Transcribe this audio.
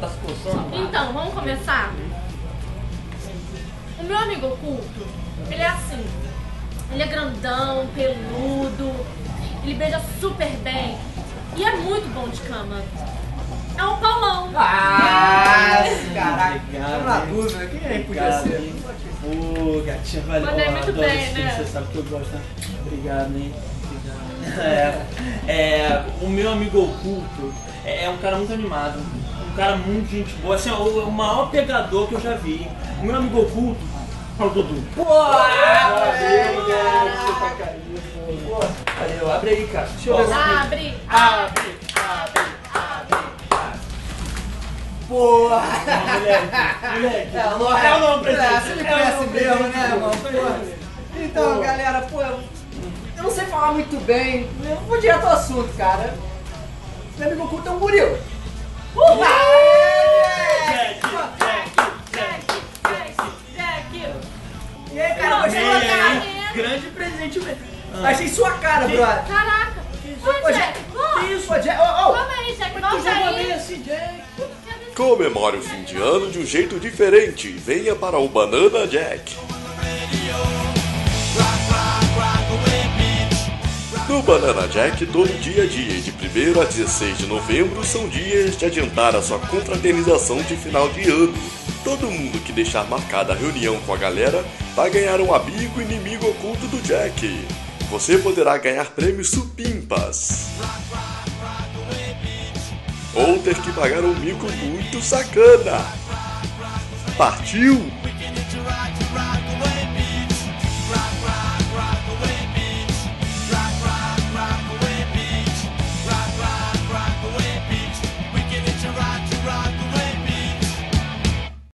Tá se coçando? Então, vamos começar? O meu amigo oculto, ele é assim. Ele é grandão, peludo, ele beija super bem e é muito bom de cama. É um Paulão. Caraca, tô na dúvida, quem é que podia ser? Ô, gatinha, valeu. Mandei muito Adoro bem, esse filme, né? você sabe que eu gosto, né? Obrigado, hein? O meu amigo oculto é um cara muito animado, um cara muito gente boa, assim, o maior pegador que eu já vi. O meu amigo oculto é o Dudu. Valeu, abre aí, cara. Deixa eu ver. Abre. Porra! Moleque. É o nome presente. Você me conhece mesmo, né, irmão? Então, galera, eu não sei falar muito bem. Eu vou direto ao assunto, cara. Meu amigo oculto é um gorila. Jack. E aí, cara, gostei da cara. Grande presente mesmo. Achei sua cara, brother. Caraca. Ô, Jack. Que isso, Jack? Ô, Calma aí, Jack. Tu Volta jogou aí. bem assim, Jack. Comemore o fim de ano de um jeito diferente. Venha para o Banana Jack. No Banana Jack, todo dia a dia, de 1º a 16 de novembro, são dias de adiantar a sua confraternização de final de ano. Todo mundo que deixar marcada a reunião com a galera vai ganhar um amigo inimigo oculto do Jack. Você poderá ganhar prêmios supimpas. Ou ter que pagar um mico muito sacana. Partiu!